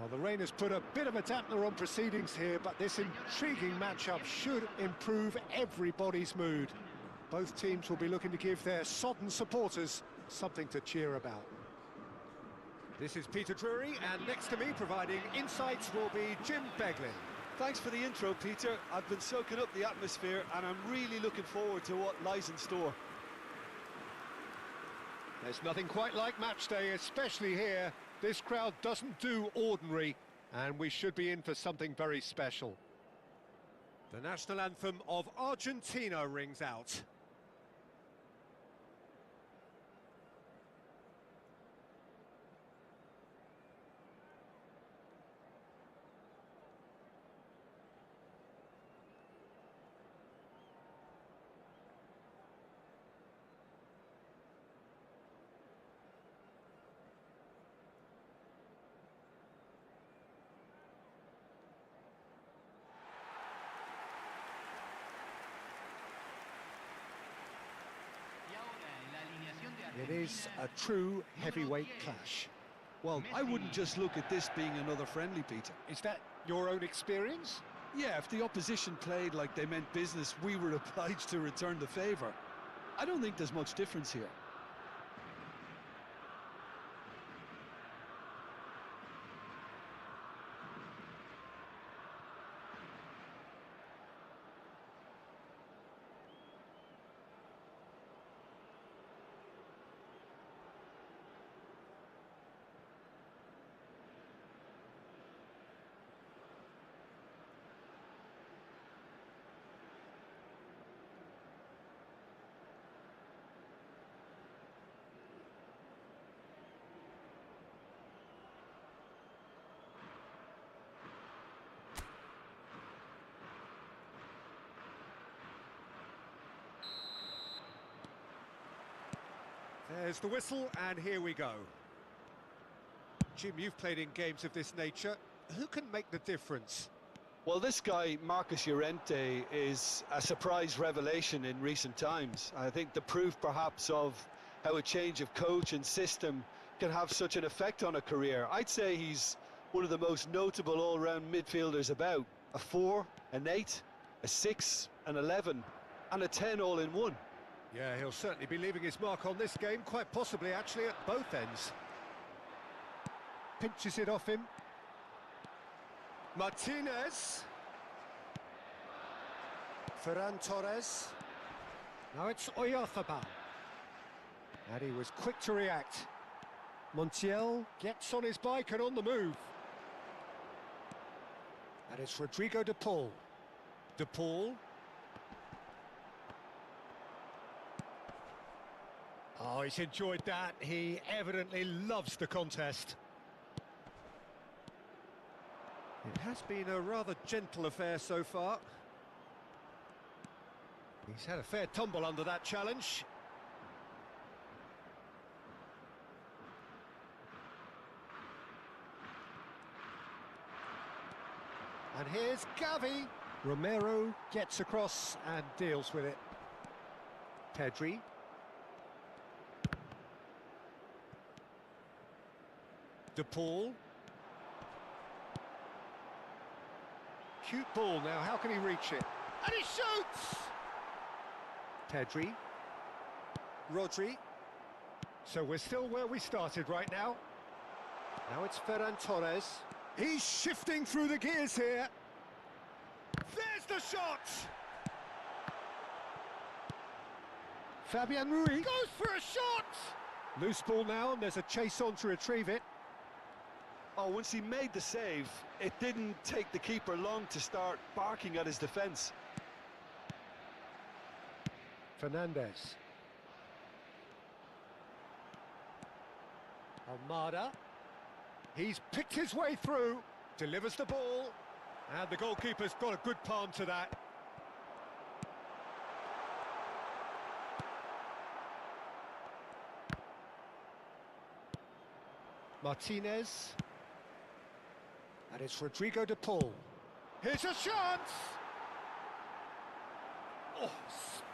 Well, the rain has put a bit of a dampener on proceedings here, but this intriguing matchup should improve everybody's mood. Both teams will be looking to give their sodden supporters something to cheer about. This is Peter Drury, and next to me providing insights will be Jim Beglin. Thanks for the intro, Peter. I've been soaking up the atmosphere and I'm really looking forward to what lies in store. There's nothing quite like match day, especially here. This crowd doesn't do ordinary, and we should be in for something very special. The national anthem of Argentina rings out. It is a true heavyweight clash. Well, I wouldn't just look at this being another friendly, Peter. Is that your own experience? Yeah, if the opposition played like they meant business, we were obliged to return the favour. I don't think there's much difference here. There's the whistle, and here we go. Jim, you've played in games of this nature. Who can make the difference? Well, this guy, Marcus Llorente, is a surprise revelation in recent times. I think the proof, perhaps, of how a change of coach and system can have such an effect on a career. I'd say he's one of the most notable all-round midfielders about. A 4, an 8, a 6, an 11, and a 10 all in one. Yeah, he'll certainly be leaving his mark on this game, quite possibly actually at both ends. Pinches it off him. Martinez. Ferran Torres. Now it's Oyarzabal. And he was quick to react. Montiel gets on his bike and on the move. And it's Rodrigo de Paul. De Paul. Oh, he's enjoyed that. He evidently loves the contest. It has been a rather gentle affair so far. He's had a fair tumble under that challenge. And here's Gavi. Romero gets across and deals with it. Pedri. De Paul. Cute ball now, how can he reach it? And he shoots! Pedri. Rodri. So we're still where we started right now. Now it's Ferran Torres. He's shifting through the gears here. There's the shot! Fabian Ruiz goes for a shot! Loose ball now, and there's a chase on to retrieve it. Oh, once he made the save, it didn't take the keeper long to start barking at his defence. Fernandez. Almada. He's picked his way through, delivers the ball, and the goalkeeper's got a good palm to that. Martinez. And it's Rodrigo de Paul. Here's a chance! Oh,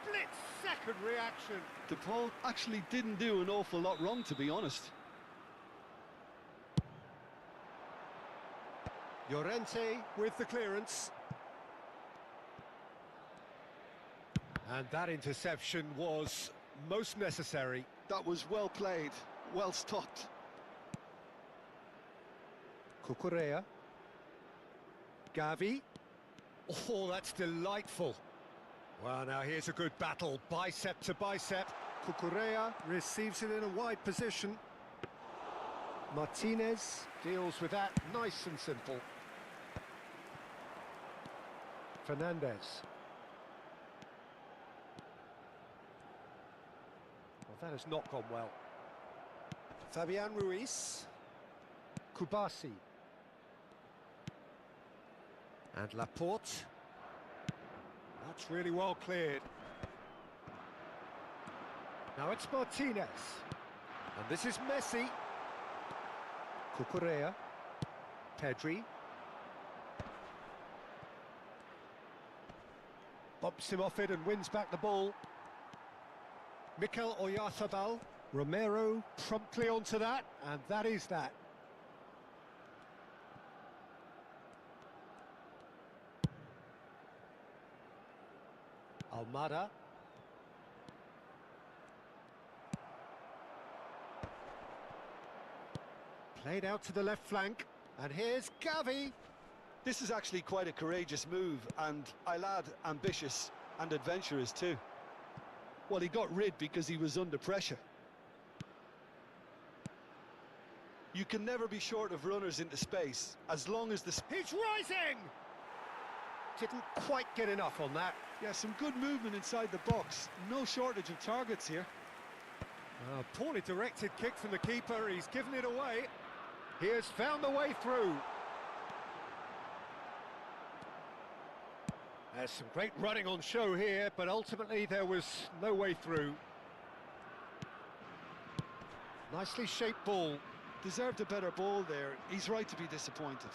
split-second reaction. De Paul actually didn't do an awful lot wrong, to be honest. Llorente with the clearance. And that interception was most necessary. That was well played, well stopped. Cucurella. Gavi. Oh, that's delightful. Well, now here's a good battle, bicep to bicep. Cucurella receives it in a wide position. Martinez deals with that nice and simple. Fernandez. Well, that has not gone well. Fabian Ruiz. Kubasi. And Laporte. That's really well cleared. Now it's Martinez. And this is Messi. Cucurella. Pedri. Bumps him off it and wins back the ball. Mikel Oyarzabal. Romero promptly onto that, and that is that. Almada. Played out to the left flank, and here's Gavi. This is actually quite a courageous move, and I'll add ambitious and adventurous too. Well, he got rid because he was under pressure. You can never be short of runners into space, as long as the... He's rising! Didn't quite get enough on that. Yeah, some good movement inside the box. No shortage of targets here. Poorly directed kick from the keeper. He's given it away. He has found the way through. There's some great running on show here, but ultimately there was no way through. Nicely shaped ball. Deserved a better ball there. He's right to be disappointed.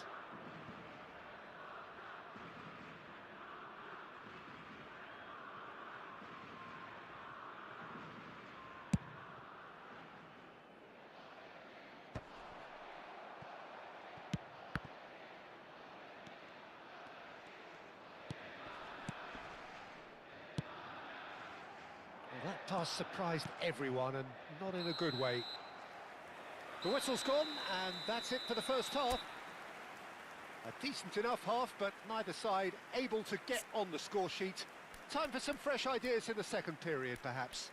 Well, that pass surprised everyone, and not in a good way. The whistle's gone, and that's it for the first half. A decent enough half, but neither side able to get on the score sheet. Time for some fresh ideas in the second period, perhaps.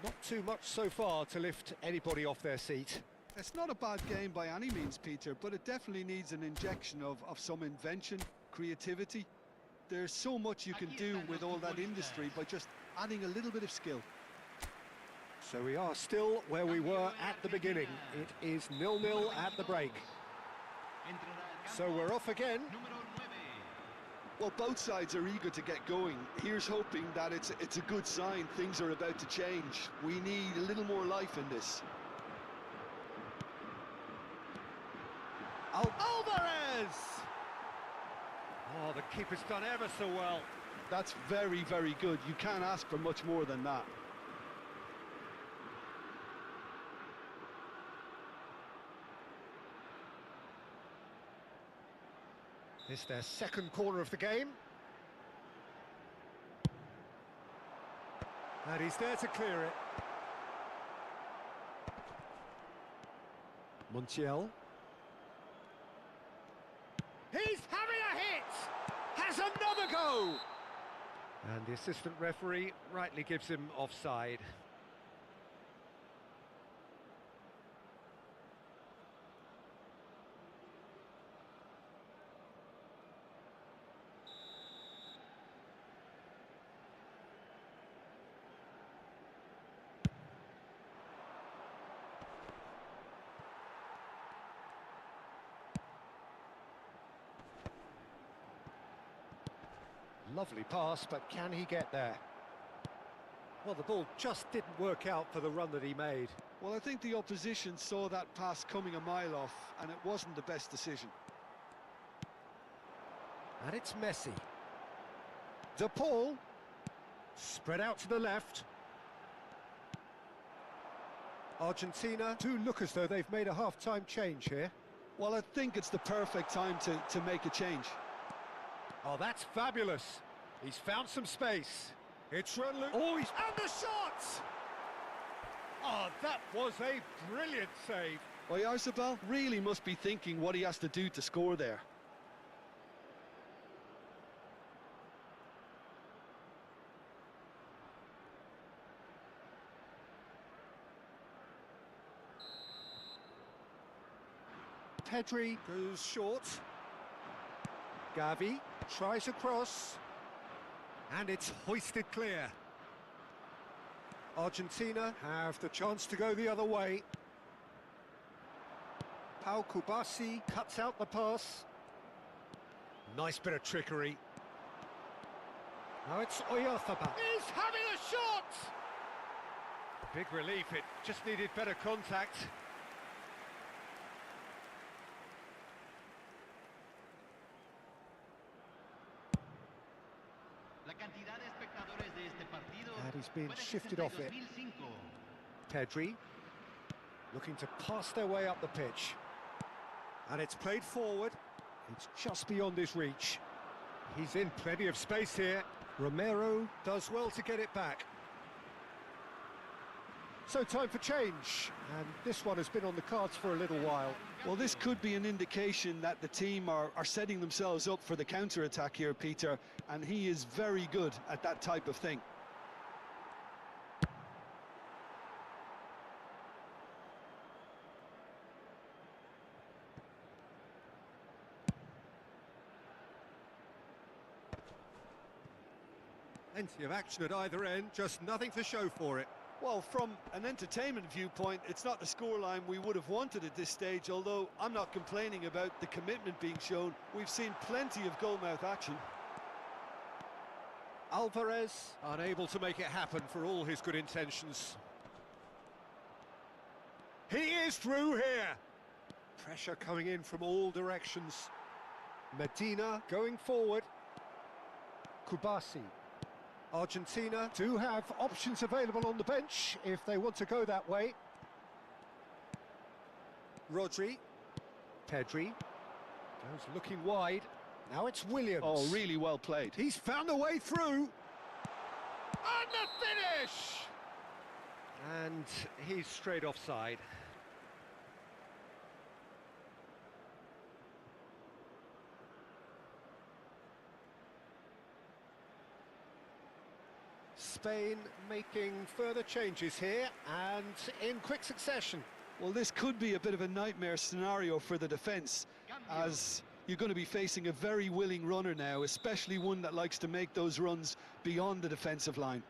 Not too much so far to lift anybody off their seat. It's not a bad game by any means, Peter, but it definitely needs an injection of some invention, creativity. There's so much you can do with all that industry by just adding a little bit of skill. So we are still where we were at the beginning. It is 0-0 at the break. So we're off again. Well, both sides are eager to get going. Here's hoping that it's a good sign. Things are about to change. We need a little more life in this. Alvarez! Oh, the keeper's done ever so well. That's very, very good. You can't ask for much more than that. It's their second corner of the game. And he's there to clear it. Montiel. He's having a hit! Has another go! And the assistant referee rightly gives him offside. Lovely pass, but can he get there? Well, the ball just didn't work out for the run that he made. Well, I think the opposition saw that pass coming a mile off, and it wasn't the best decision. And it's Messi. De Paul. Spread out to the left. Argentina do look as though they've made a half-time change here. Well, I think it's the perfect time to make a change. Oh, that's fabulous. He's found some space. It's run loose. Oh, and the shot! Oh, that was a brilliant save. Oyarzabal really must be thinking what he has to do to score there. Pedri goes short. Gavi tries a cross. And it's hoisted clear. Argentina have the chance to go the other way. Pau Kubasi cuts out the pass. Nice bit of trickery. Now it's Oyarzabal. He's having a shot! Big relief, it just needed better contact. And he's been shifted off it. Pedri looking to pass their way up the pitch. And it's played forward. It's just beyond his reach. He's in plenty of space here. Romero does well to get it back. So time for change, and this one has been on the cards for a little while. Well, this could be an indication that the team are setting themselves up for the counter-attack here, Peter, and he is very good at that type of thing. Plenty of action at either end, just nothing to show for it. Well, from an entertainment viewpoint, it's not the scoreline we would have wanted at this stage, although I'm not complaining about the commitment being shown. We've seen plenty of goalmouth action. Alvarez unable to make it happen for all his good intentions. He is through here. Pressure coming in from all directions. Medina going forward. Kubasi. Argentina do have options available on the bench if they want to go that way. Rodri. Pedri. Goes looking wide. Now it's Williams. Oh, really well played. He's found a way through. And the finish! And he's straight offside. Spain making further changes here and in quick succession. Well, this could be a bit of a nightmare scenario for the defence, as you're going to be facing a very willing runner now, especially one that likes to make those runs beyond the defensive line.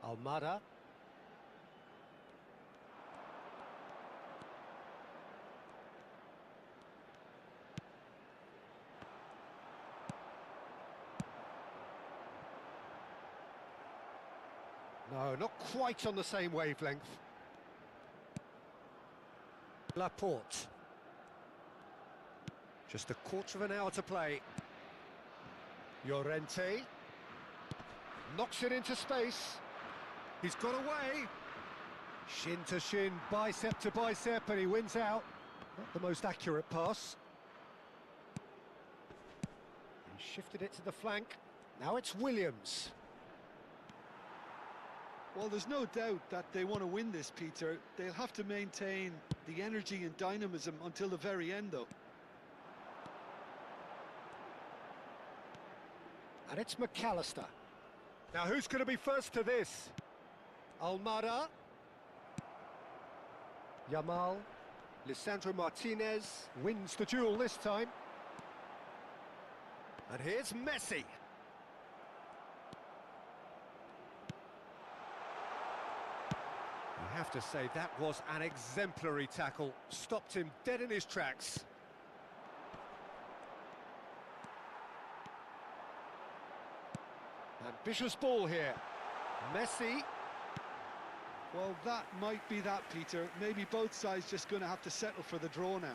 Almada. No, not quite on the same wavelength. Laporte. Just a quarter of an hour to play. Llorente. Knocks it into space. He's got away. Shin to shin, bicep to bicep, and he wins out. Not the most accurate pass. He shifted it to the flank. Now it's Williams. Well, there's no doubt that they want to win this, Peter. They'll have to maintain the energy and dynamism until the very end, though. And it's McAllister. Now who's going to be first to this? Almada. Yamal. Lisandro Martinez wins the duel this time. And here's Messi. You have to say that was an exemplary tackle. Stopped him dead in his tracks. Vicious ball here. Messi. Well, that might be that, Peter. Maybe both sides just going to have to settle for the draw now.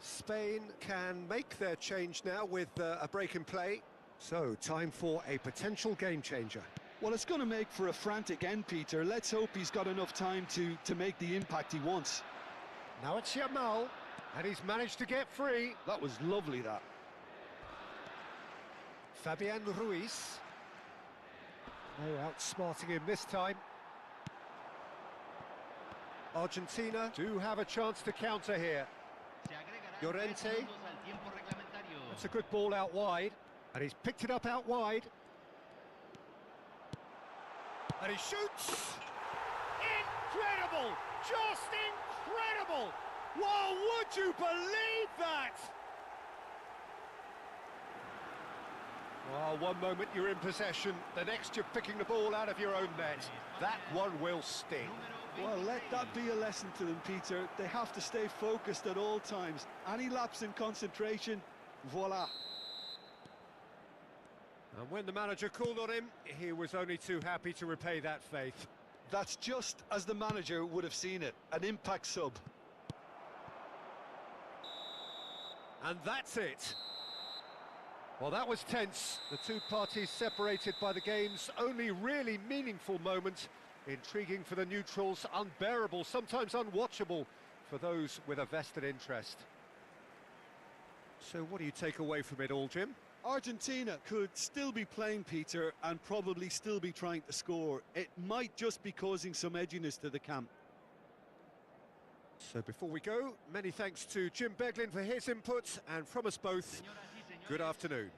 Spain can make their change now with a break in play. So, time for a potential game changer. Well, it's going to make for a frantic end, Peter. Let's hope he's got enough time to make the impact he wants. Now it's Yamal, and he's managed to get free. That was lovely, that. Fabian Ruiz. No outsmarting him this time. Argentina do have a chance to counter here. Llorente. That's a good ball out wide. And he's picked it up out wide. And he shoots! Incredible! Just incredible! Wow, would you believe that? Well, one moment you're in possession, the next you're picking the ball out of your own net. That one will sting. Well, let that be a lesson to them, Peter. They have to stay focused at all times. Any lapse in concentration, voila. And when the manager called on him, he was only too happy to repay that faith. That's just as the manager would have seen it, an impact sub. And that's it. Well, that was tense. The two parties separated by the game's only really meaningful moment. Intriguing for the neutrals, unbearable, sometimes unwatchable for those with a vested interest. So what do you take away from it all, Jim? Argentina could still be playing, Peter, and probably still be trying to score. It might just be causing some edginess to the camp. So before we go, many thanks to Jim Beglin for his input, and from us both, good afternoon.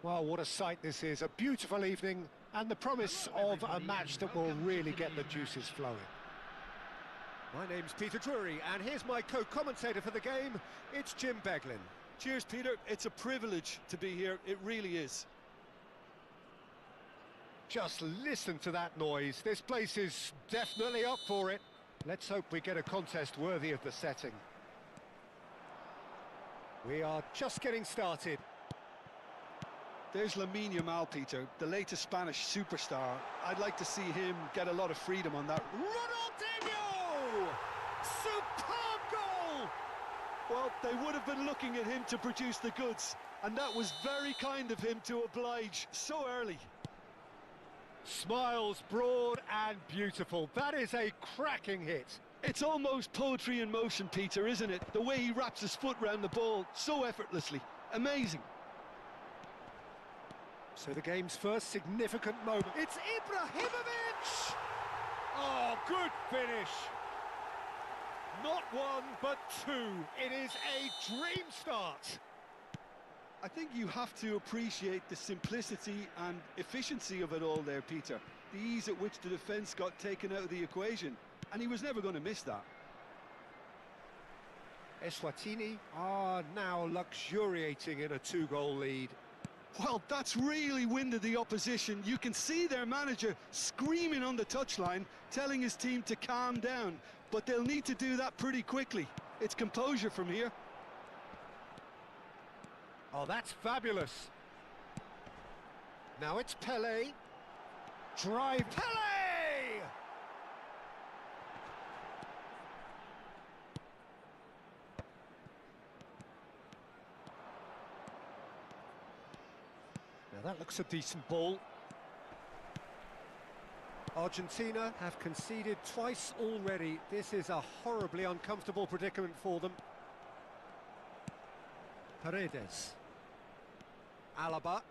Well, what a sight this is. A beautiful evening and the promise of a match that will really get the juices flowing. My name's Peter Drury, and here's my co-commentator for the game. It's Jim Beglin. Cheers, Peter. It's a privilege to be here. It really is. Just listen to that noise. This place is definitely up for it. Let's hope we get a contest worthy of the setting. We are just getting started. There's Lamine Yamal, Peter, the latest Spanish superstar. I'd like to see him get a lot of freedom on that. Ronaldinho! Superb goal! Well, they would have been looking at him to produce the goods, and that was very kind of him to oblige so early. Smiles broad and beautiful. That is a cracking hit. It's almost poetry in motion, Peter, isn't it? The way he wraps his foot round the ball so effortlessly. Amazing. So the game's first significant moment. It's Ibrahimovic! Oh, good finish. Not one, but two. It is a dream start. I think you have to appreciate the simplicity and efficiency of it all there, Peter. The ease at which the defence got taken out of the equation, and he was never going to miss that. Eswatini are now luxuriating in a two-goal lead. Well, that's really winded the opposition. You can see their manager screaming on the touchline, telling his team to calm down, but they'll need to do that pretty quickly. It's composure from here. Oh, that's fabulous. Now it's Pelé. Drive. Pelé! Now that looks a decent ball. Argentina have conceded twice already. This is a horribly uncomfortable predicament for them. Paredes. Alaba.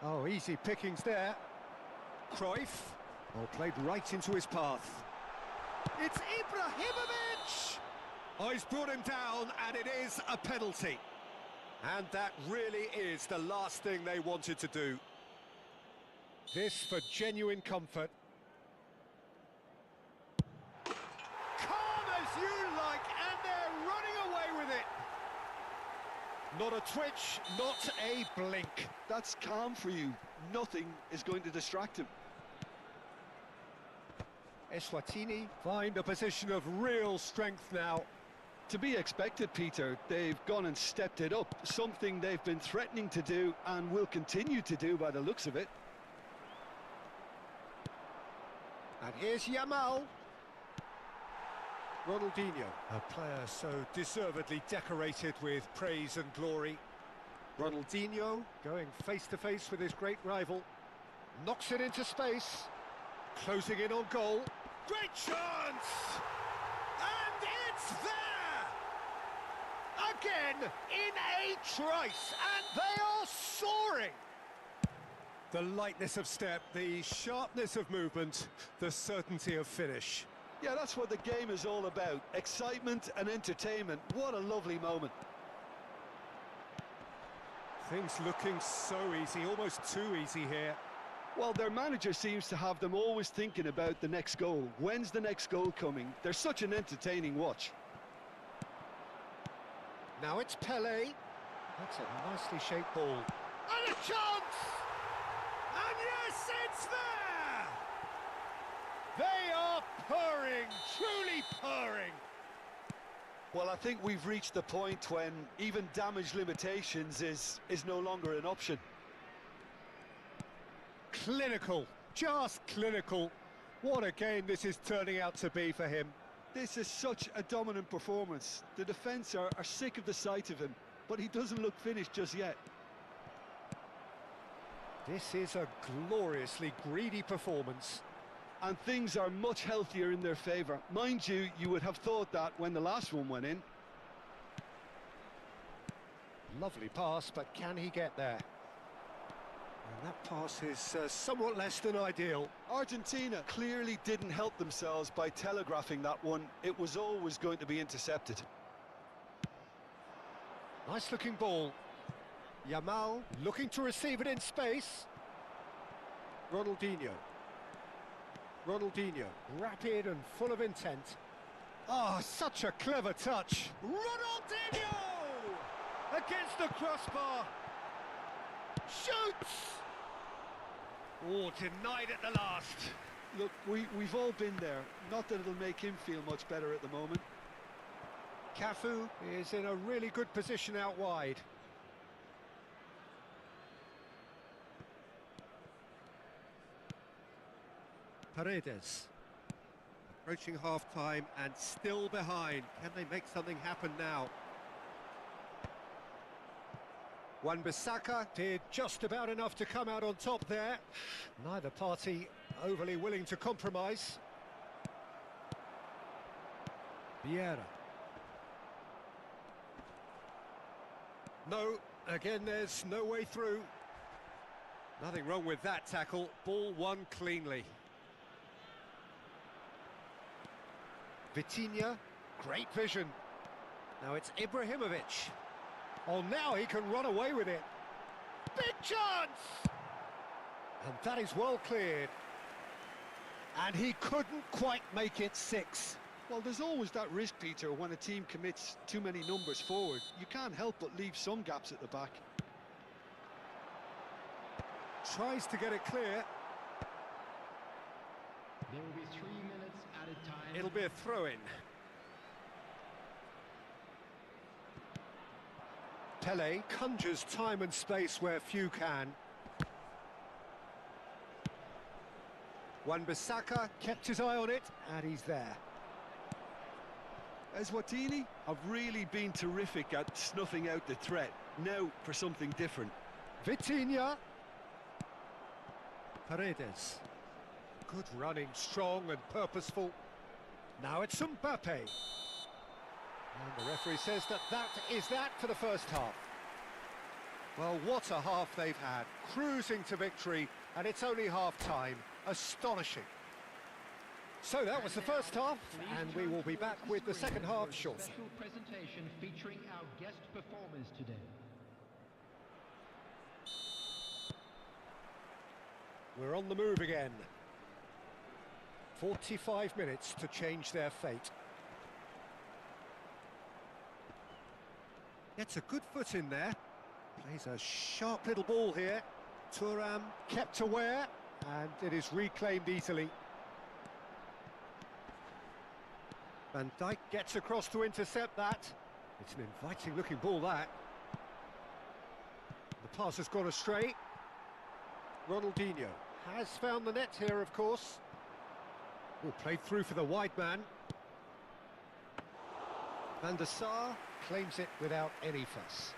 Oh, easy pickings there. Cruyff. Oh, played right into his path. It's Ibrahimovic! Oh, he's brought him down, and it is a penalty. And that really is the last thing they wanted to do. This for genuine comfort. Calm as you like, and they're running away with it. Not a twitch, not a blink. That's calm for you. Nothing is going to distract him. Eswatini find a position of real strength now. To be expected, Peter. They've gone and stepped it up, something they've been threatening to do and will continue to do by the looks of it. And here's Yamal. Ronaldinho, a player so deservedly decorated with praise and glory. Ronaldinho going face-to-face with his great rival. Knocks it into space. Closing in on goal. Great chance! And it's there! Again, in a trice, and they are soaring! The lightness of step, the sharpness of movement, the certainty of finish. Yeah, that's what the game is all about. Excitement and entertainment. What a lovely moment. Things looking so easy, almost too easy here. Well, their manager seems to have them always thinking about the next goal. When's the next goal coming? They're such an entertaining watch. Now it's Pelé. That's a nicely shaped ball. And a chance! And yes, it's there! They are purring, truly purring. Well, I think we've reached the point when even damage limitations is no longer an option. Clinical, just clinical. What a game this is turning out to be for him. This is such a dominant performance. The defence are sick of the sight of him, but he doesn't look finished just yet. This is a gloriously greedy performance. And things are much healthier in their favour. Mind you, you would have thought that when the last one went in. Lovely pass, but can he get there? And that pass is somewhat less than ideal. Argentina clearly didn't help themselves by telegraphing that one. It was always going to be intercepted. Nice looking ball. Yamal looking to receive it in space. Ronaldinho. Ronaldinho, rapid and full of intent. Oh, such a clever touch. Ronaldinho! Against the crossbar. Shoots! Oh, denied at the last. Look, we've all been there. Not that it'll make him feel much better at the moment. Cafu is in a really good position out wide. Paredes. Approaching half-time and still behind. Can they make something happen now? Wan-Bissaka did just about enough to come out on top there. Neither party overly willing to compromise. Vieira. No, again there's no way through. Nothing wrong with that tackle. Ball won cleanly. Vitinha, great vision. Now it's Ibrahimovic. Oh, now he can run away with it. Big chance! And that is well cleared. And he couldn't quite make it 6. Well, there's always that risk, Peter, when a team commits too many numbers forward. You can't help but leave some gaps at the back. Tries to get it clear. There will be 3 minutes at a time. It'll be a throw-in. Pele conjures time and space where few can. Wan-Bissaka kept his eye on it, and he's there. Eswatini have really been terrific at snuffing out the threat. Now for something different. Vitinha. Paredes. Good running, strong and purposeful. Now it's Mbappe. And the referee says that is that for the first half. Well, what a half they've had. Cruising to victory, and it's only half-time. Astonishing. So that was the first half, and we will be back with the second half shortly. Special presentation featuring our guest performers today. We're on the move again. 45 minutes to change their fate. Gets a good foot in there. Plays a sharp little ball here. Thuram kept aware, and it is reclaimed easily. Van Dijk gets across to intercept that. It's an inviting looking ball, that. The pass has gone astray. Ronaldinho has found the net here, of course. Oh, played through for the wide man. Van der Sar claims it without any fuss.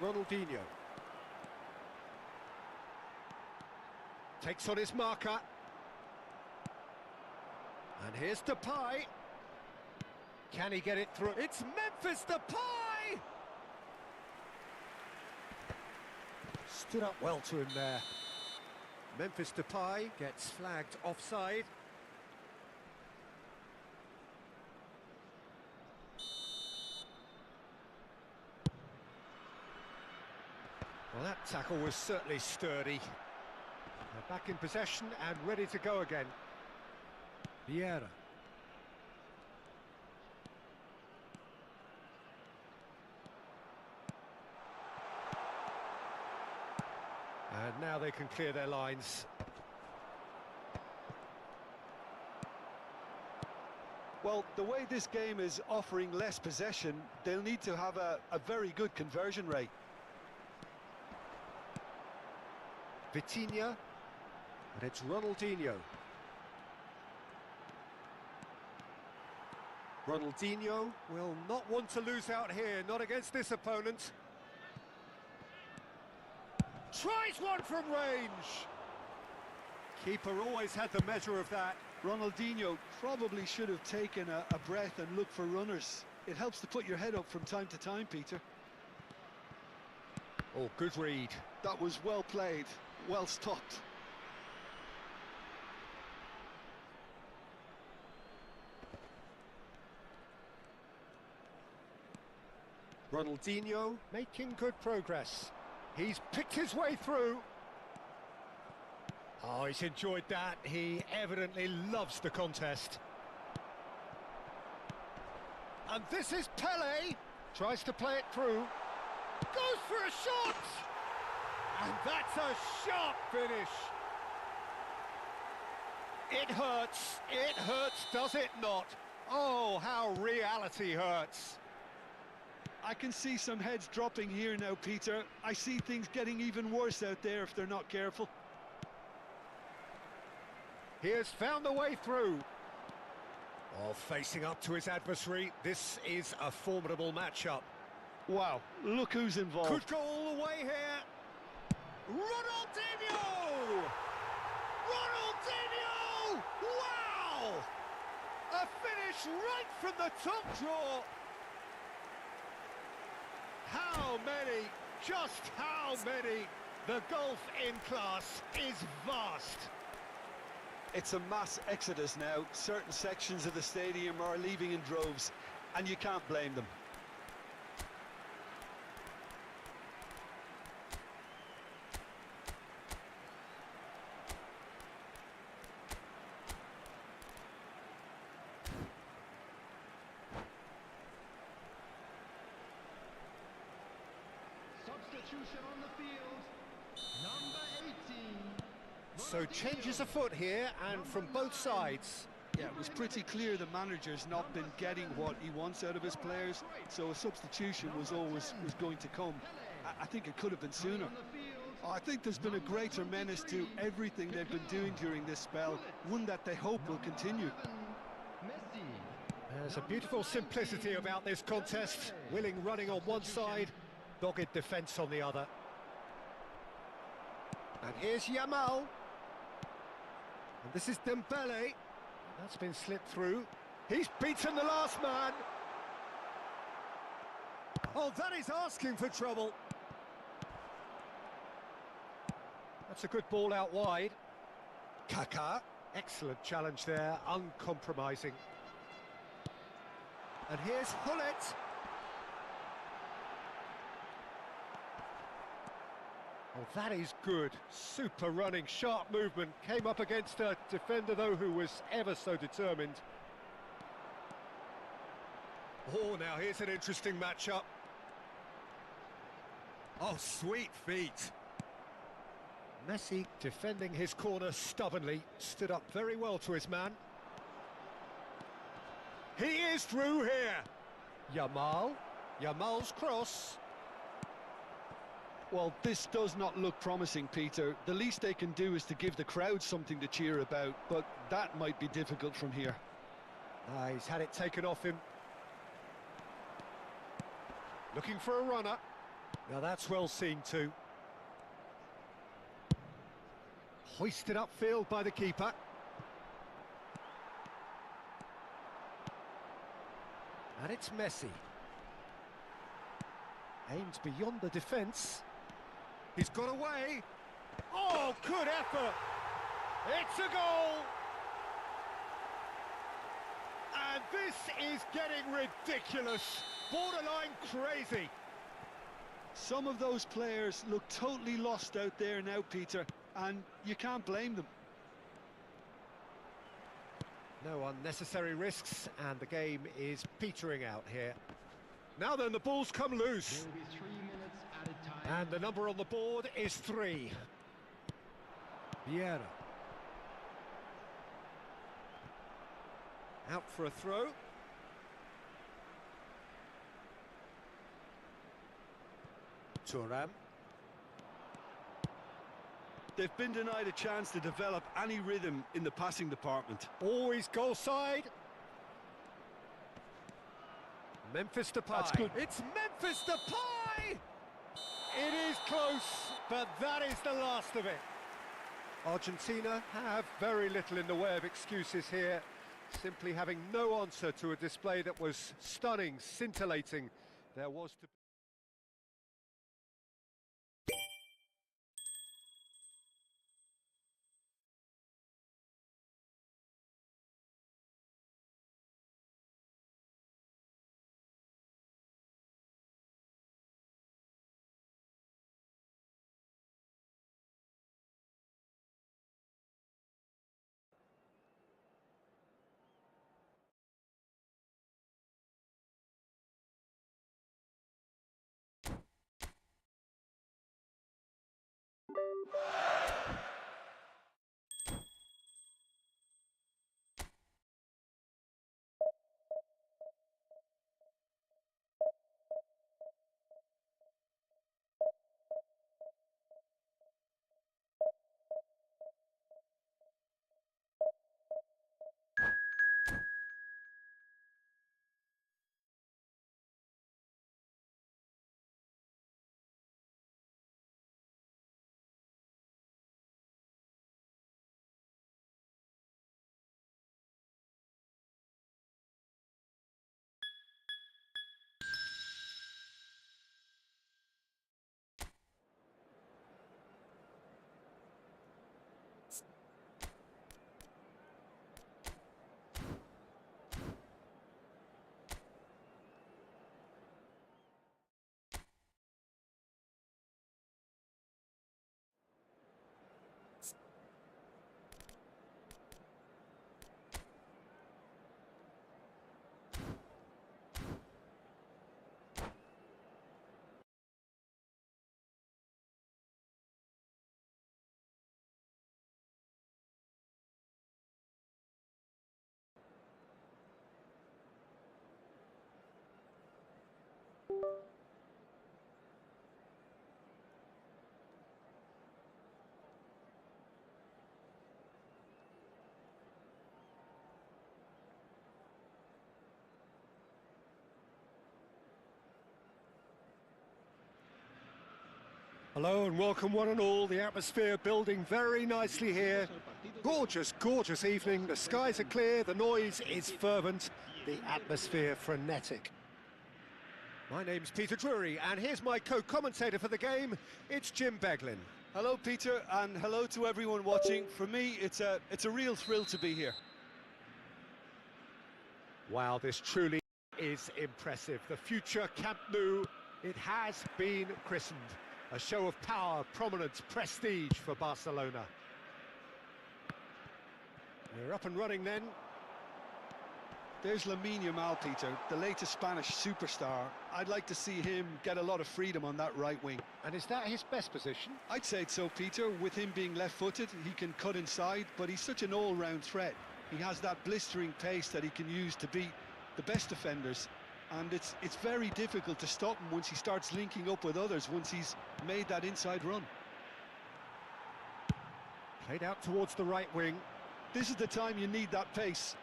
Ronaldinho takes on his marker. And here's Depay. Can he get it through? It's Memphis Depay! Stood up well to him there. Memphis Depay gets flagged offside. Well, that tackle was certainly sturdy. They're back in possession and ready to go again. Vieira. And now they can clear their lines. Well, the way this game is offering less possession, they'll need to have a very good conversion rate. Vitinha, and it's Ronaldinho. Ronaldinho will not want to lose out here, not against this opponent. Tries one from range. Keeper always had the measure of that. Ronaldinho probably should have taken a breath and looked for runners. It helps to put your head up from time to time, Peter. Oh, good read. That was well played, well stopped. Ronaldinho making good progress. He's picked his way through. Oh, he's enjoyed that. He evidently loves the contest. And this is Pele. Tries to play it through. Goes for a shot! And that's a sharp finish. It hurts, does it not? Oh, how reality hurts. I can see some heads dropping here now, Peter. I see things getting even worse out there if they're not careful. He has found a way through. Oh, facing up to his adversary, this is a formidable matchup. Wow, look who's involved. Could go all the way here. Ronaldinho! Ronaldinho! Wow! A finish right from the top draw. How many? Just how many? The gulf in class is vast. It's a mass exodus now. Certain sections of the stadium are leaving in droves, and you can't blame them. Substitution on the field. Number 18. So changes afoot here, and from both sides. Yeah, it was pretty clear the manager's not been getting what he wants out of his players, so a substitution was going to come. I think it could have been sooner. I think there's been a greater menace to everything they've been doing during this spell, one that they hope will continue. There's a beautiful simplicity about this contest. Willing running on one side, dogged defence on the other. And here's Yamal. And this is Dembele. That's been slipped through. He's beaten the last man. Oh, that is asking for trouble. That's a good ball out wide. Kaká. Excellent challenge there, uncompromising. And here's Hullet. Oh, that is good. Super running, sharp movement. Came up against a defender, though, who was ever so determined. Oh, now here's an interesting matchup. Oh, sweet feet. Messi defending his corner stubbornly. Stood up very well to his man. He is through here. Yamal. Yamal's cross. Well, this does not look promising, Peter. The least they can do is to give the crowd something to cheer about, but that might be difficult from here. He's had it taken off him. Looking for a runner. Now that's well seen too. Hoisted upfield by the keeper. And it's Messi. Aims beyond the defence. He's got away. Oh, good effort. It's a goal. And this is getting ridiculous. Borderline crazy. Some of those players look totally lost out there now, Peter, and you can't blame them. No unnecessary risks, and the game is petering out here. Now then, the ball's come loose. There will be 3 minutes at a time. And the number on the board is 3. Vieira. Out for a throw. Thuram. They've been denied a chance to develop any rhythm in the passing department. Always goal side. Memphis Depay. That's good. It's Memphis Depay! It is close, but that is the last of it. Argentina have very little in the way of excuses here, simply having no answer to a display that was stunning, scintillating. There was to Hello and welcome one and all. The atmosphere building very nicely here. Gorgeous, gorgeous evening. The skies are clear, the noise is fervent, the atmosphere frenetic. My name's Peter Drury, and here's my co-commentator for the game. It's Jim Beglin. Hello, Peter, and hello to everyone watching. For me, it's a real thrill to be here. Wow, this truly is impressive. The future Camp Nou, it has been christened. A show of power, prominence, prestige for Barcelona. We're up and running then. There's Lamine Yamal, Peter, the latest Spanish superstar. I'd like to see him get a lot of freedom on that right wing. And is that his best position? I'd say so, Peter. With him being left-footed, he can cut inside, but he's such an all-round threat. He has that blistering pace that he can use to beat the best defenders. And it's very difficult to stop him once he starts linking up with others, once he's made that inside run. Played out towards the right wing. This is the time you need that pace.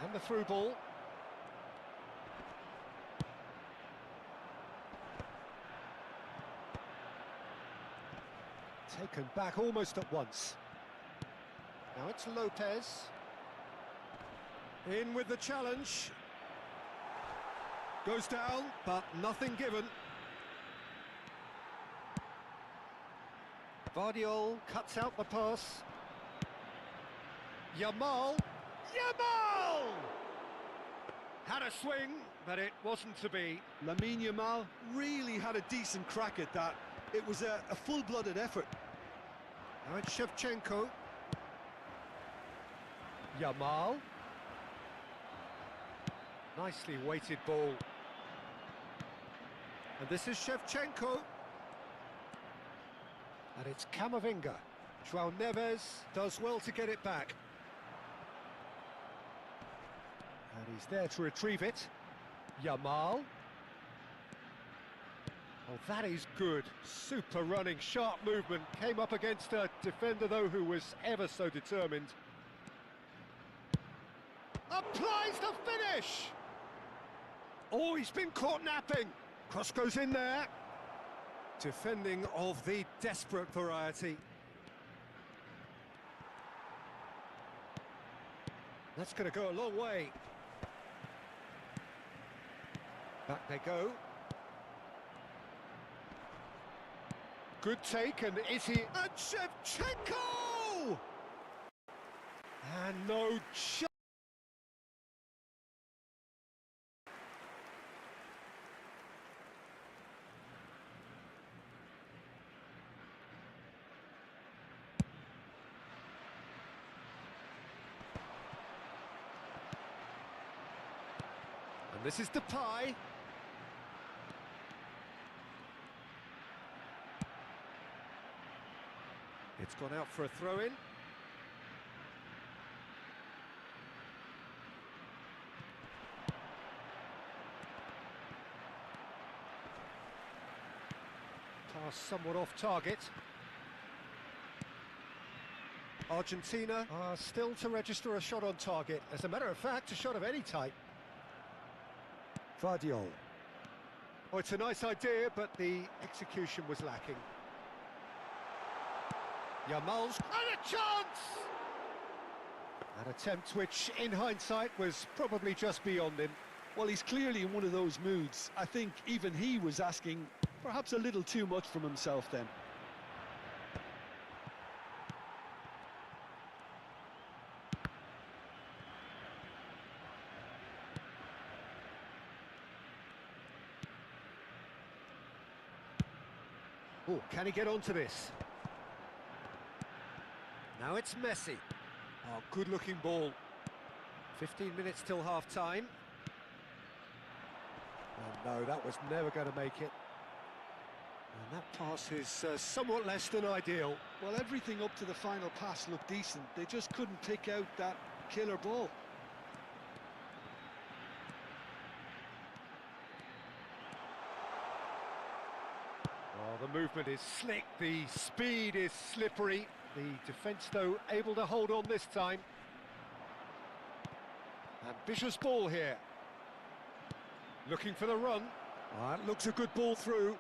And the through ball. Taken back almost at once. Now it's Lopez. In with the challenge. Goes down, but nothing given. Vardiol cuts out the pass. Yamal. Yamal! Had a swing, but it wasn't to be. Lamine Yamal really had a decent crack at that. It was a full-blooded effort. Now it's Shevchenko. Yamal. Nicely weighted ball. And this is Shevchenko. And it's Camavinga. João Neves does well to get it back. And he's there to retrieve it. Yamal. Oh, that is good. Super running, sharp movement. Came up against a defender, though, who was ever so determined. Applies the finish! Oh, he's been caught napping. Cross goes in there. Defending of the desperate variety. That's going to go a long way. Back they go. Good take, and is he... And Shevchenko! And no chance. And this is Depay. It's gone out for a throw-in. Pass somewhat off target. Argentina are still to register a shot on target. As a matter of fact, a shot of any type. Vardiol. Oh, it's a nice idea, but the execution was lacking. Yamal's and a chance! An attempt which, in hindsight, was probably just beyond him. Well, he's clearly in one of those moods. I think even he was asking perhaps a little too much from himself then. Oh, can he get onto this? Now it's Messi. Oh, good-looking ball. 15 minutes till half-time. Oh, no, that was never going to make it. And that pass is somewhat less than ideal. Well, everything up to the final pass looked decent. They just couldn't pick out that killer ball. Oh, the movement is slick, the speed is slippery. The defence, though, able to hold on this time. Ambitious ball here. Looking for the run. Looks a good ball through.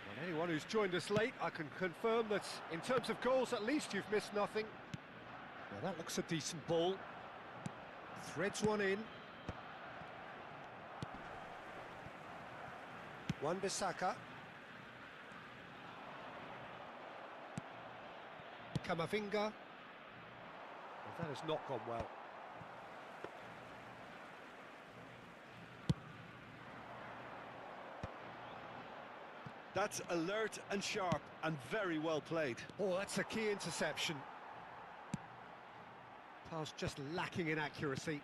Well, anyone who's joined us late, I can confirm that in terms of goals, at least you've missed nothing. Well, that looks a decent ball. Threads one in. Wan-Bissaka. Camavinga. Well, that has not gone well. That's alert and sharp and very well played. Oh, that's a key interception. Pass just lacking in accuracy.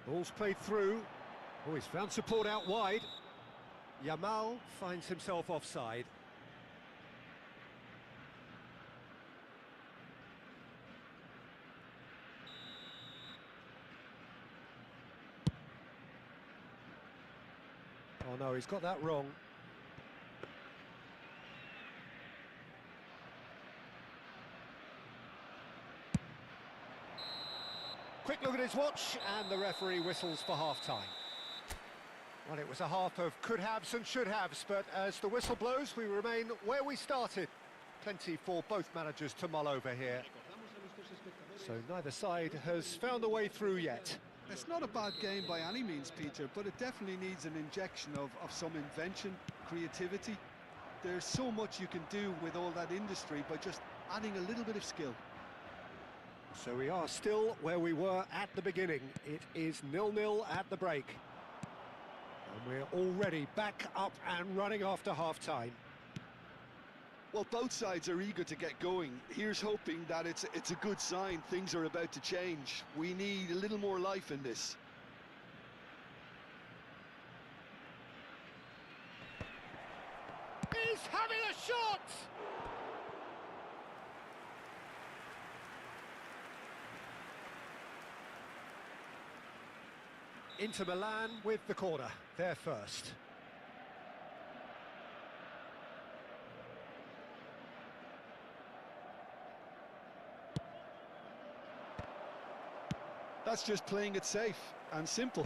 Ball's played through. Oh, he's found support out wide. Yamal finds himself offside. Oh no, he's got that wrong. Quick look at his watch, and the referee whistles for half-time. Well, it was a half of could-haves and should-haves, but as the whistle blows, we remain where we started. Plenty for both managers to mull over here. So neither side has found a way through yet. It's not a bad game by any means, Peter, but it definitely needs an injection of some invention, creativity. There's so much you can do with all that industry by just adding a little bit of skill. So we are still where we were at the beginning. It is 0-0 at the break. And we're already back up and running after half-time. Well, both sides are eager to get going. Here's hoping that it's a good sign. Things are about to change. We need a little more life in this. He's having a shot! Inter Milan with the corner, they're first. That's just playing it safe and simple.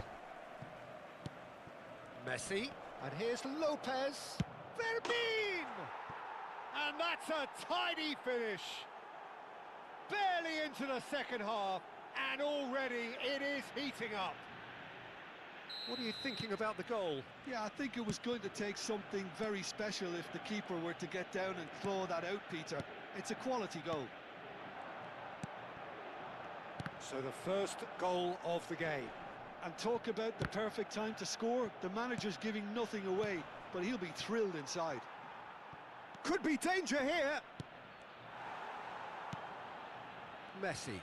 Messi, and here's Lopez. Verbin! And that's a tidy finish. Barely into the second half, and already it is heating up. What are you thinking about the goal? Yeah, I think it was going to take something very special if the keeper were to get down and claw that out, Peter. It's a quality goal. So the first goal of the game. And talk about the perfect time to score. The manager's giving nothing away, but he'll be thrilled inside. Could be danger here. Messi.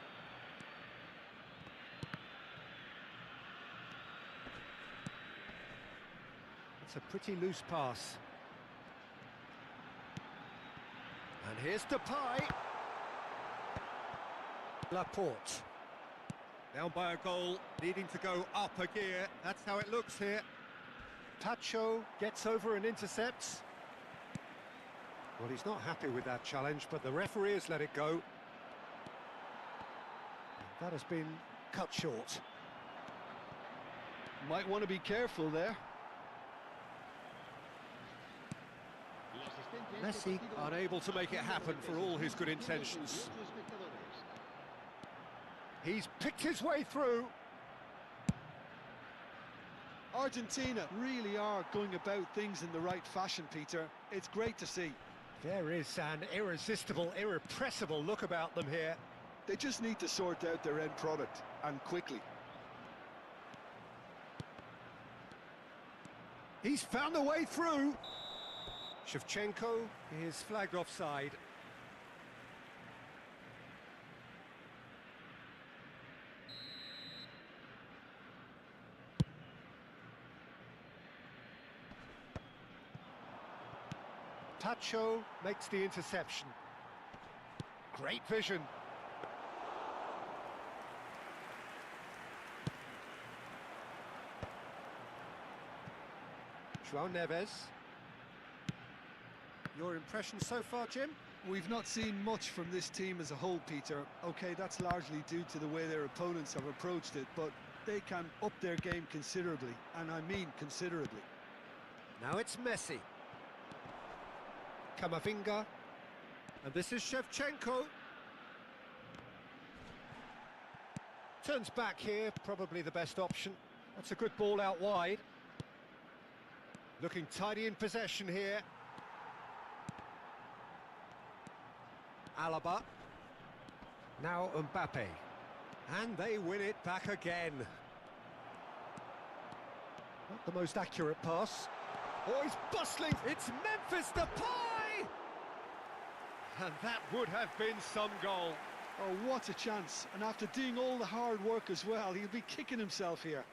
It's a pretty loose pass. And here's Depay. Laporte. Down by a goal, needing to go up a gear. That's how it looks here. Pacho gets over and intercepts. Well, he's not happy with that challenge, but the referee has let it go. That has been cut short. Might want to be careful there. Messi unable to make it happen for all his good intentions. He's picked his way through. Argentina really are going about things in the right fashion, Peter. It's great to see. There is an irresistible, irrepressible look about them here. They just need to sort out their end product, and quickly. He's found a way through. Shevchenko is flagged offside. Pacho makes the interception. Great vision. João Neves. Your impression so far, Jim? We've not seen much from this team as a whole, Peter. Okay, that's largely due to the way their opponents have approached it, but they can up their game considerably, and I mean considerably. Now it's Messi. Kamavinga. And this is Shevchenko. Turns back here, probably the best option. That's a good ball out wide. Looking tidy in possession here. Alaba. Now Mbappe. And they win it back again. Not the most accurate pass. Oh, he's bustling. It's Memphis Depay! And that would have been some goal. Oh, what a chance. And after doing all the hard work as well, he'll be kicking himself here.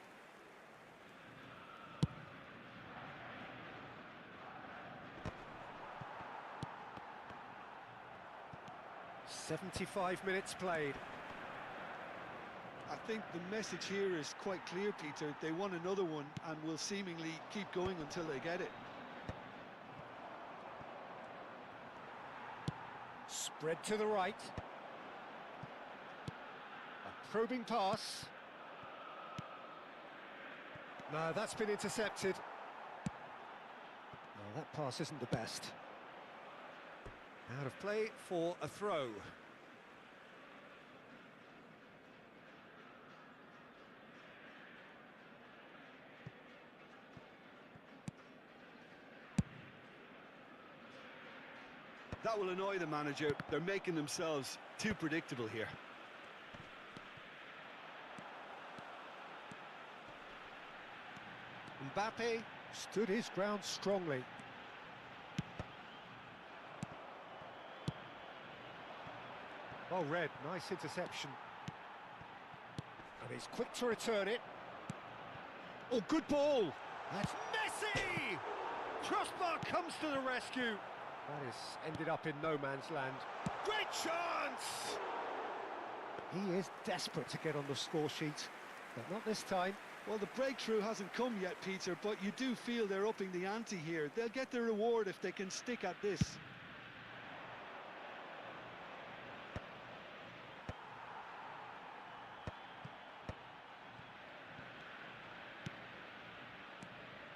"75 minutes played. I think the message here is quite clear, Peter. They want another one and will seemingly keep going until they get it. Spread to the right. A probing pass. No, that's been intercepted. No, that pass isn't the best. Out of play for a throw. That will annoy the manager. They're making themselves too predictable here. Mbappe stood his ground strongly. Oh, Red, nice interception. And he's quick to return it. Oh, good ball! That's Messi! Crossbar comes to the rescue. That is ended up in no man's land. Great chance! He is desperate to get on the score sheet, but not this time. Well, the breakthrough hasn't come yet, Peter, but you do feel they're upping the ante here. They'll get their reward if they can stick at this.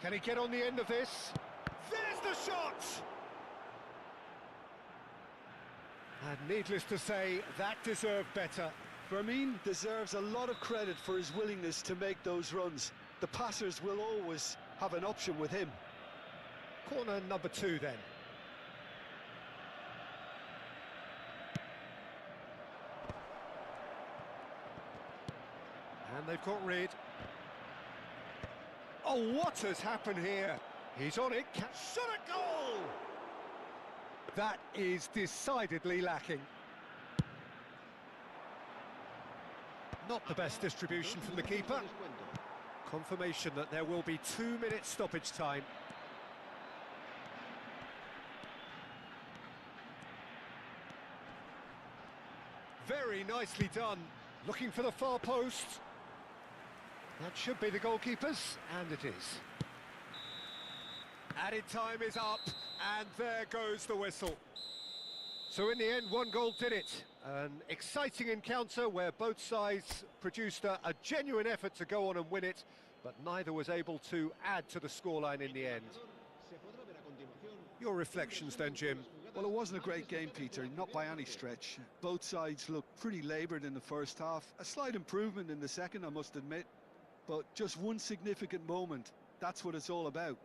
Can he get on the end of this? There's the shot! And needless to say, that deserved better. Firmine deserves a lot of credit for his willingness to make those runs. The passers will always have an option with him. Corner number 2 then. And they've got rid. Oh, what has happened here? He's on it. Shot a goal! That is decidedly lacking. Not the best distribution from the keeper. Confirmation that there will be 2 minutes stoppage time. Very nicely done. Looking for the far post. That should be the goalkeepers, and it is. Added time is up, and there goes the whistle. So in the end, 1 goal did it. An exciting encounter where both sides produced a genuine effort to go on and win it, but neither was able to add to the scoreline in the end. Your reflections then, Jim? Well, it wasn't a great game, Peter, not by any stretch. Both sides looked pretty laboured in the first half. A slight improvement in the second, I must admit. But just one significant moment. That's what it's all about.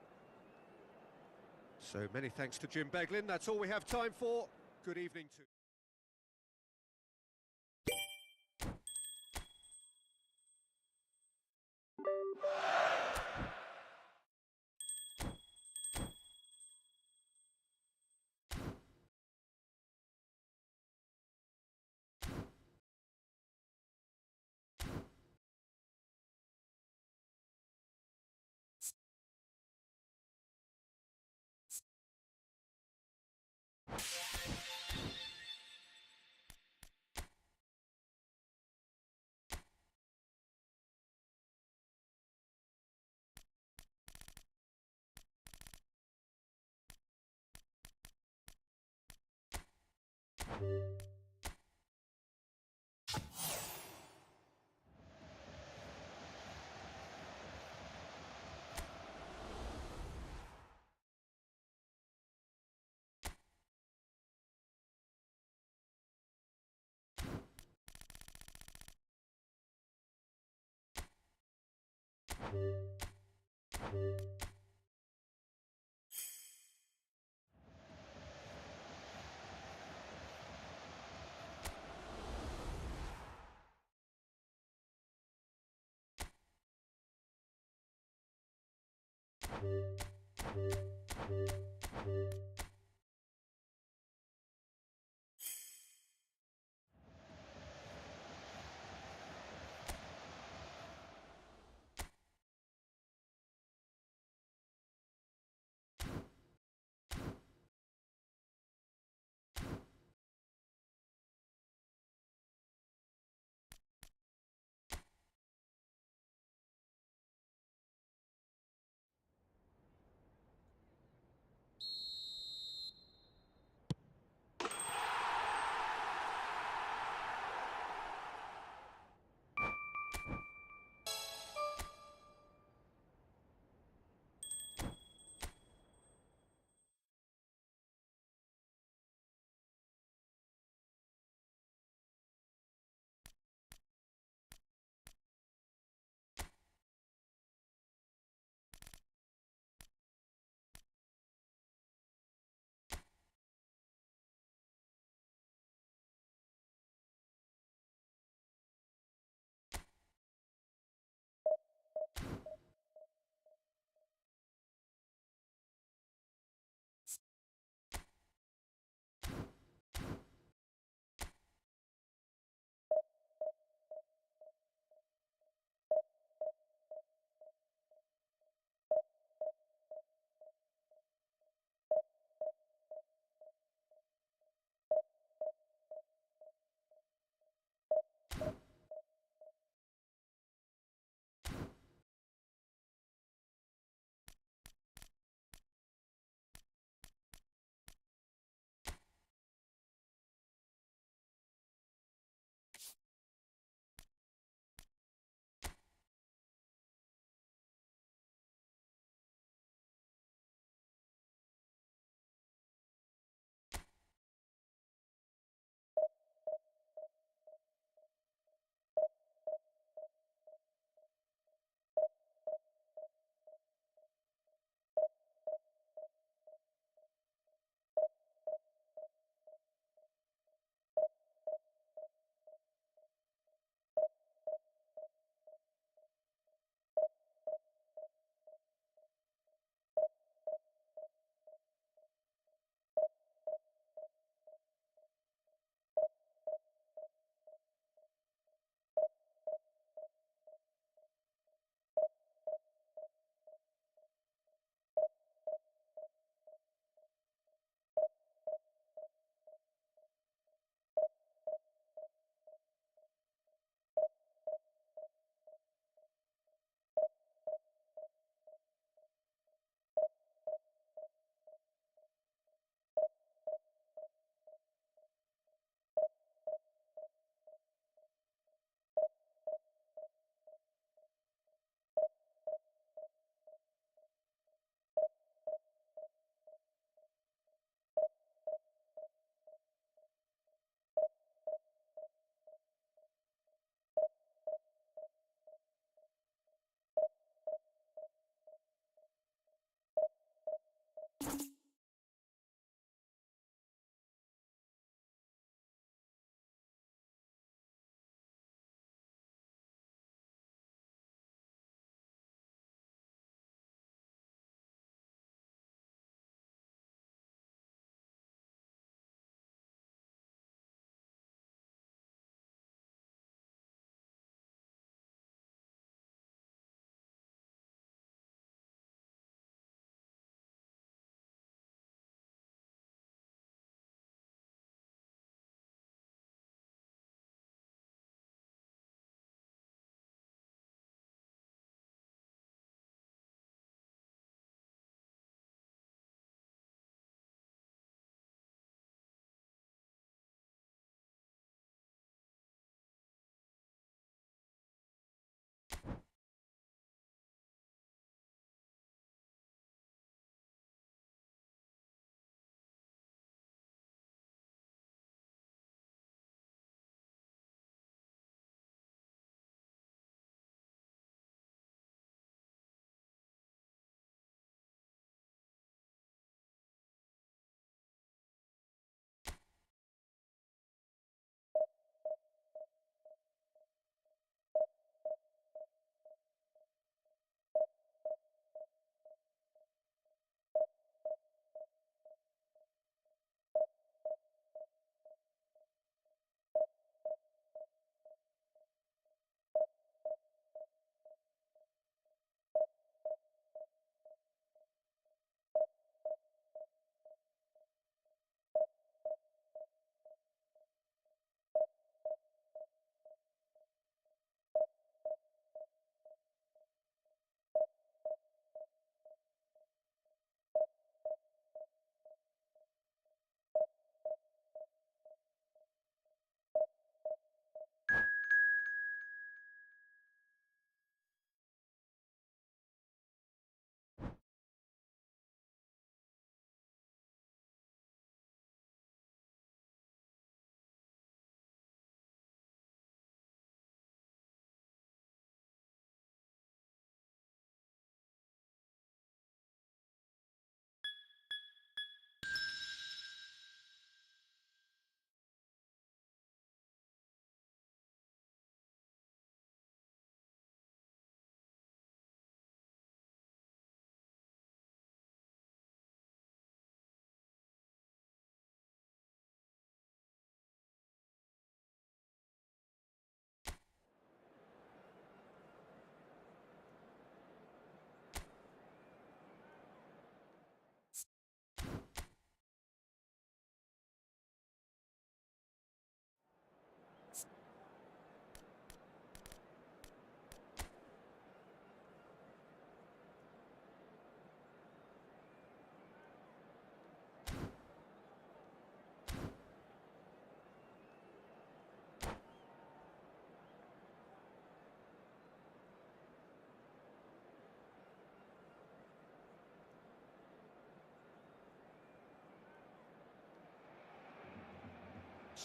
So many thanks to Jim Beglin. That's all we have time for. Good evening to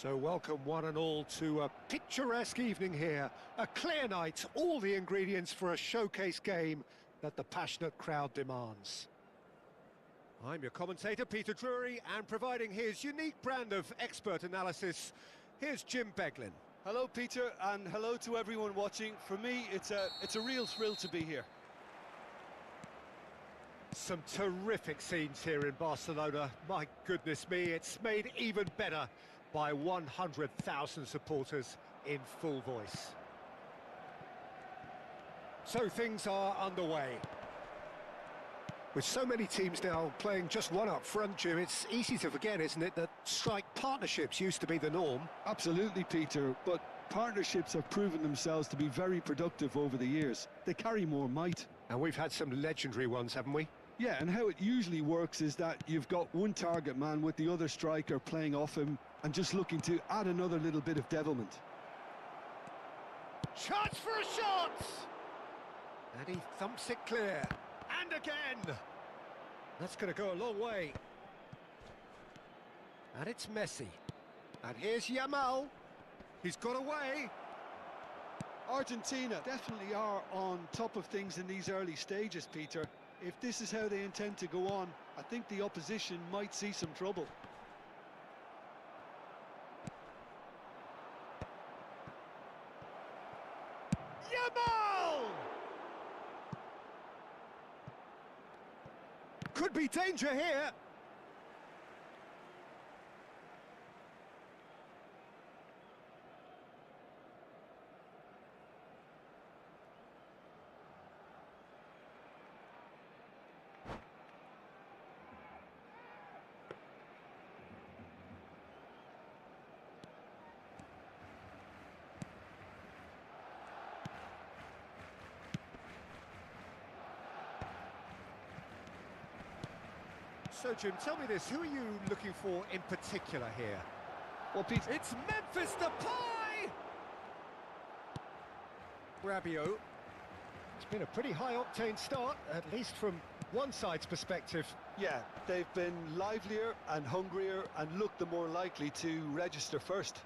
So welcome one and all to a picturesque evening here. A clear night, all the ingredients for a showcase game that the passionate crowd demands. I'm your commentator, Peter Drury, and providing his unique brand of expert analysis, here's Jim Beglin. Hello, Peter, and hello to everyone watching. For me, it's a real thrill to be here. Some terrific scenes here in Barcelona. My goodness me, it's made even better by 100,000 supporters in full voice. So things are underway. With so many teams now playing just one up front, Jim, it's easy to forget, isn't it, that strike partnerships used to be the norm? Absolutely, Peter, but partnerships have proven themselves to be very productive over the years. They carry more might. And we've had some legendary ones, haven't we? Yeah, and how it usually works is that you've got one target man with the other striker playing off him and just looking to add another little bit of devilment. Chance for a shot! And he thumps it clear. And again! That's going to go a long way. And it's Messi. And here's Yamal. He's got away. Argentina definitely are on top of things in these early stages, Peter. If this is how they intend to go on, I think the opposition might see some trouble. Yamal! Could be danger here. So, Jim, tell me this, who are you looking for in particular here? Well, Pete, It's Memphis Depay! Rabiot. It's been a pretty high-octane start, at least from one side's perspective. yeah, they've been livelier and hungrier and looked the more likely to register first.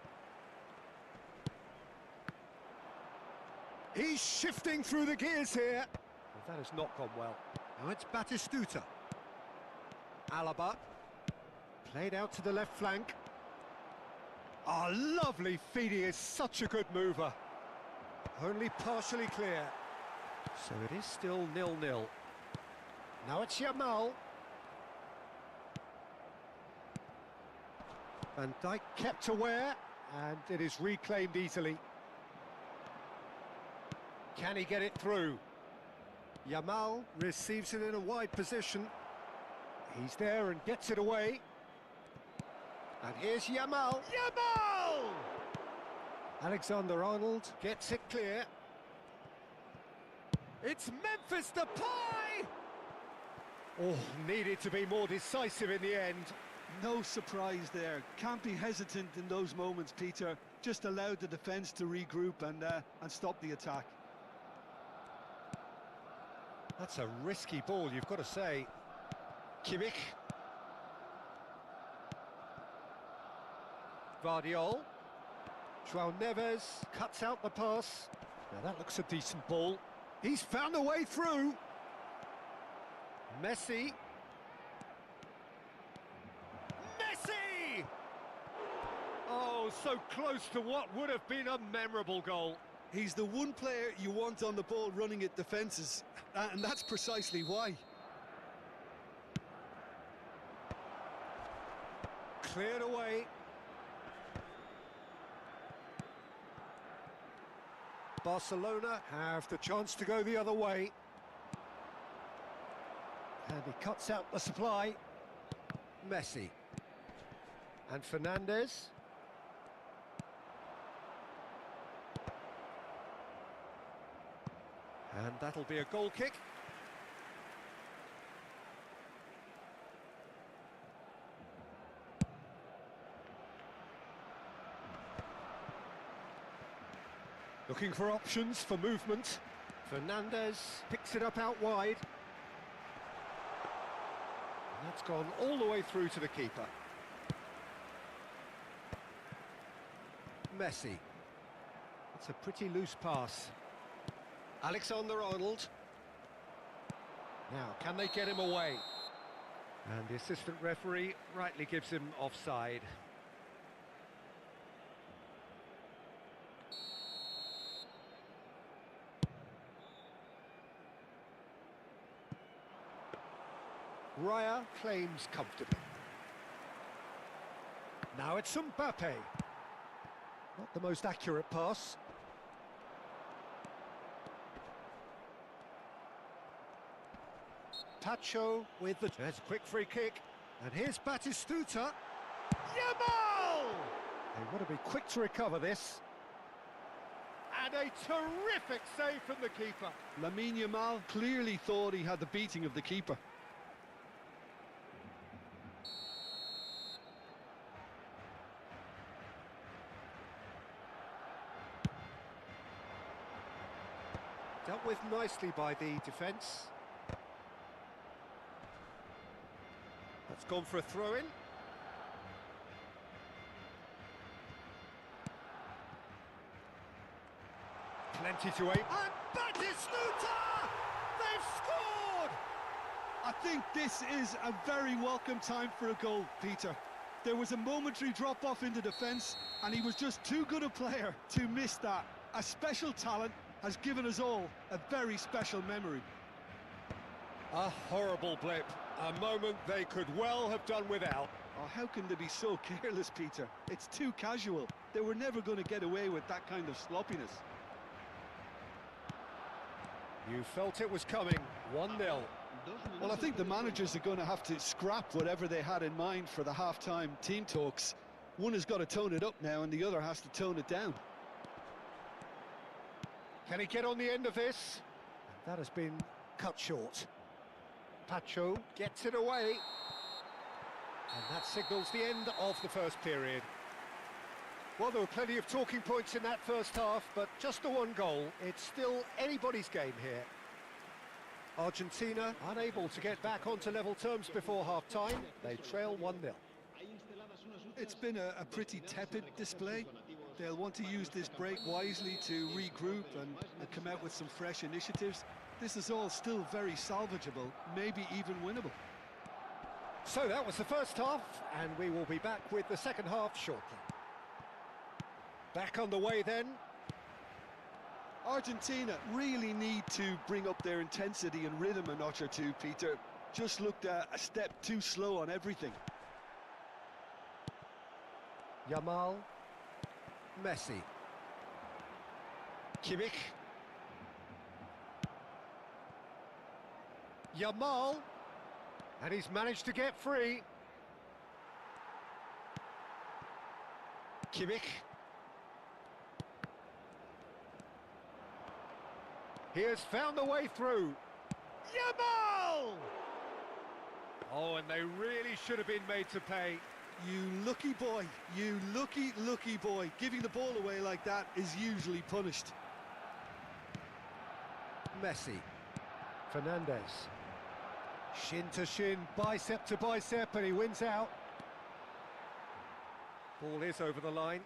He's shifting through the gears here. Well, that has not gone well. Now it's Batistuta. Alaba, played out to the left flank. Ah, lovely feed, he is such a good mover. Only partially clear. So it is still 0-0. Now it's Yamal. Van Dijk kept aware, and it is reclaimed easily. Can he get it through? Yamal receives it in a wide position. He's there and gets it away. And here's Yamal. Yamal! Alexander-Arnold gets it clear. It's Memphis Depay! Oh, needed to be more decisive in the end. No surprise there. Can't be hesitant in those moments, Peter. Just allowed the defence to regroup and stop the attack. That's a risky ball, you've got to say. Kimmich. Vardiol. João Neves cuts out the pass. Now that looks a decent ball. He's found a way through. Messi. Messi! Oh, so close to what would have been a memorable goal. He's the one player you want on the ball running at defences, and that's precisely why. Cleared away. Barcelona have the chance to go the other way. And he cuts out the supply. Messi. And Fernandes. And that'll be a goal kick. Looking for options for movement. Fernandes picks it up out wide. And that's gone all the way through to the keeper. Messi. It's a pretty loose pass. Alexander-Arnold. Now, can they get him away? And the assistant referee rightly gives him offside. Raya claims comfortably. Now it's Mbappe. Not the most accurate pass. Pacho with the... There's a quick free kick. And here's Batistuta. Yamal! They want to be quick to recover this. And a terrific save from the keeper. Lamine Yamal clearly thought he had the beating of the keeper. Dealt with nicely by the defence. That's gone for a throw-in. Plenty to aim. And Batistuta! They've scored! I think this is a very welcome time for a goal, Peter. There was a momentary drop-off into defence, and he was just too good a player to miss that. A special talent has given us all a very special memory. A horrible blip. A moment they could well have done without. Oh, how can they be so careless, Peter? It's too casual. They were never going to get away with that kind of sloppiness. You felt it was coming. 1-0. Well, I think the managers are going to have to scrap whatever they had in mind for the half-time team talks. One has got to tone it up now and the other has to tone it down. Can he get on the end of this? That has been cut short. Pacho gets it away. And that signals the end of the first period. Well, there were plenty of talking points in that first half, but just the one goal. It's still anybody's game here. Argentina unable to get back onto level terms before half-time. They trail 1-0. It's been a pretty tepid display. They'll want to use this break wisely to regroup and come out with some fresh initiatives. This is all still very salvageable, maybe even winnable. So that was the first half, and we will be back with the second half shortly. Back on the way then. Argentina really need to bring up their intensity and rhythm a notch or two, Peter. Just looked a step too slow on everything. Yamal. Messi. Kimmich. Yamal. And he's managed to get free. Kimmich. He has found the way through. Yamal! Oh, and they really should have been made to pay. You lucky boy, you lucky boy. Giving the ball away like that is usually punished. Messi. Fernandez. Shin to shin, bicep to bicep, and he wins out. Ball is over the line.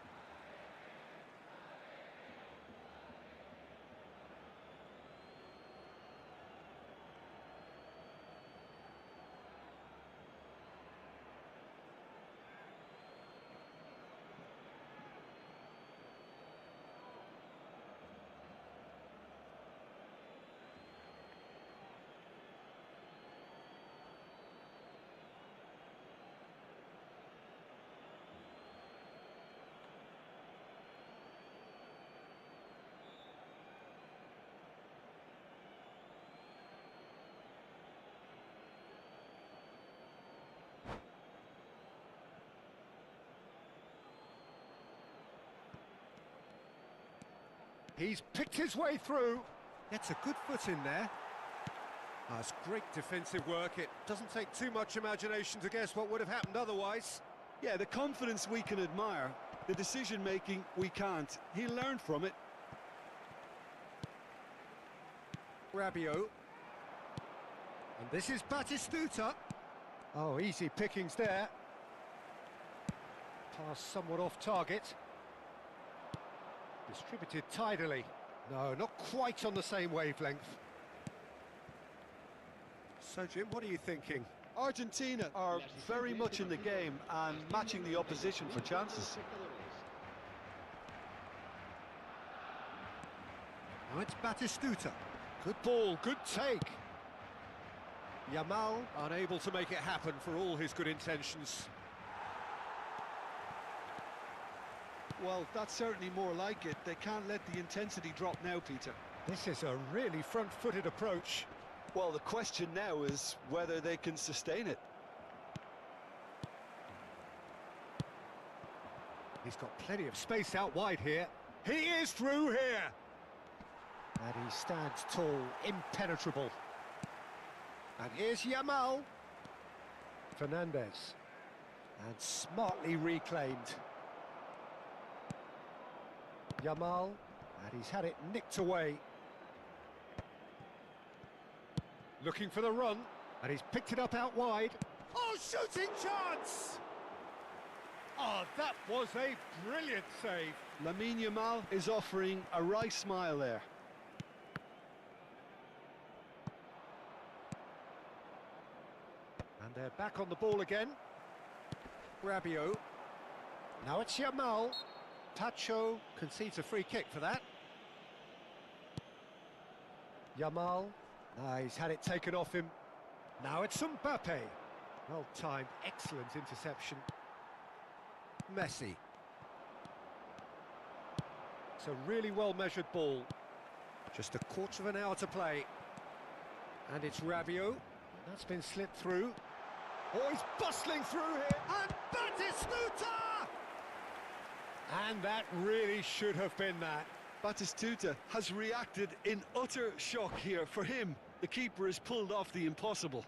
He's picked his way through. Gets a good foot in there. That's great defensive work. It doesn't take too much imagination to guess what would have happened otherwise. Yeah, the confidence we can admire, the decision-making we can't. He learned from it. Rabiot. And this is Batistuta. Oh, easy pickings there. Pass somewhat off target. Distributed tidily. No, not quite on the same wavelength. So, Jim, what are you thinking? Argentina are very much in the game and matching the opposition for chances. Now it's Batistuta. Good ball, good take. Yamal unable to make it happen for all his good intentions. Well, that's certainly more like it. They can't let the intensity drop now, Peter. This is a really front-footed approach. Well, the question now is whether they can sustain it. He's got plenty of space out wide here. He is through here! And he stands tall, impenetrable. And here's Yamal. Fernandez. And smartly reclaimed. Yamal. And he's had it nicked away. Looking for the run. And he's picked it up out wide. Oh, shooting chance! Oh, that was a brilliant save. Lamine Yamal is offering a wry smile there. And they're back on the ball again. Rabiot. Now it's Yamal. Tacho concedes a free kick for that. Yamal. He's had it taken off him. Now it's Mbappe. Well-timed, excellent interception. Messi. It's a really well-measured ball. Just a quarter of an hour to play. And it's Rabiot. That's been slipped through. Oh, he's bustling through here. And Batistuta! And that really should have been that. Batistuta has reacted in utter shock here. For him, the keeper has pulled off the impossible.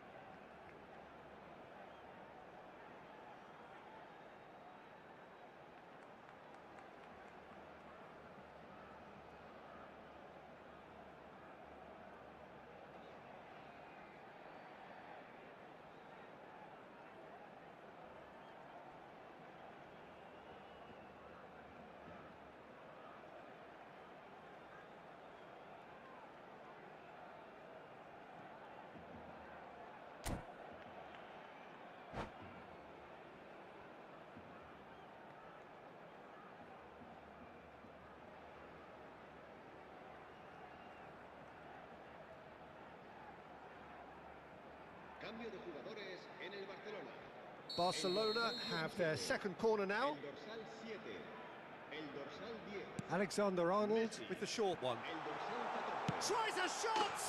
Cambio de jugadores en el Barcelona. Barcelona have their second corner now. El dorsal 7, el dorsal 10. Alexander-Arnold with the short one. El dorsal 14. Tries a shot!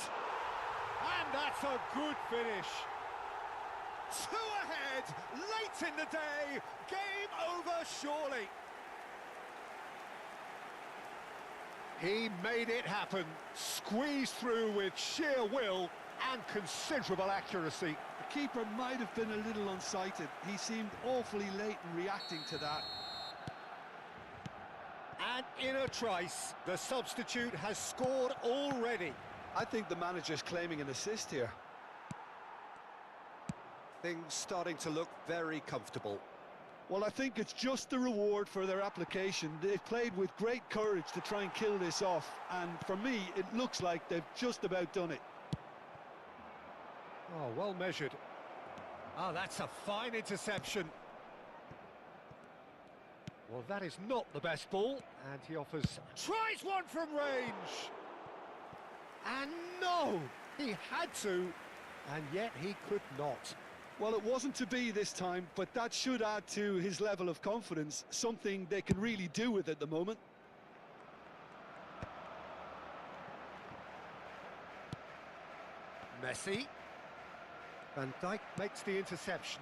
And that's a good finish. 2 ahead, late in the day. Game over, surely. He made it happen. Squeezed through with sheer will and considerable accuracy. The keeper might have been a little unsighted. He seemed awfully late in reacting to that. And in a trice, the substitute has scored already. I think the manager's claiming an assist here. Things starting to look very comfortable. Well, I think it's just the reward for their application. They've played with great courage to try and kill this off, and for me, it looks like they've just about done it. Oh, well measured. Oh, that's a fine interception. Well, that is not the best ball, and he offers... Tries one from range! And no! He had to, and yet he could not. Well, it wasn't to be this time, but that should add to his level of confidence, something they can really do with at the moment. Messi. Van Dijk makes the interception.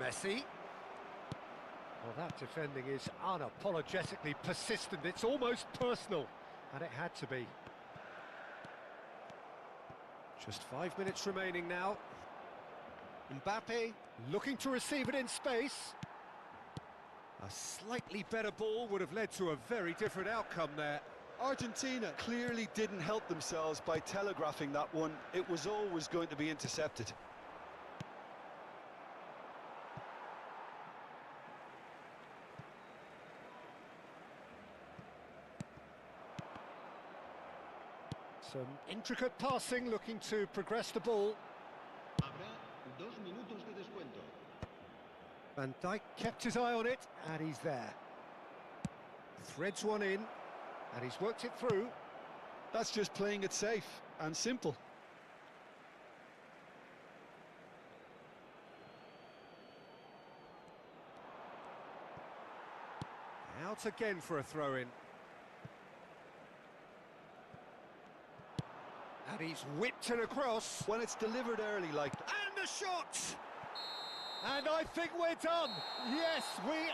Messi. Well, that defending is unapologetically persistent. It's almost personal, and it had to be. Just 5 minutes remaining now. Mbappe looking to receive it in space. A slightly better ball would have led to a very different outcome there. Argentina clearly didn't help themselves by telegraphing that one. It was always going to be intercepted. Some intricate passing, looking to progress the ball. Habrá 2 minutos de descuento. Van Dijk kept his eye on it, and he's there. Threads one in, and he's worked it through. That's just playing it safe and simple. Out again for a throw-in. And he's whipped it across. When it's delivered early like that. And a shot! And I think we're done. Yes, we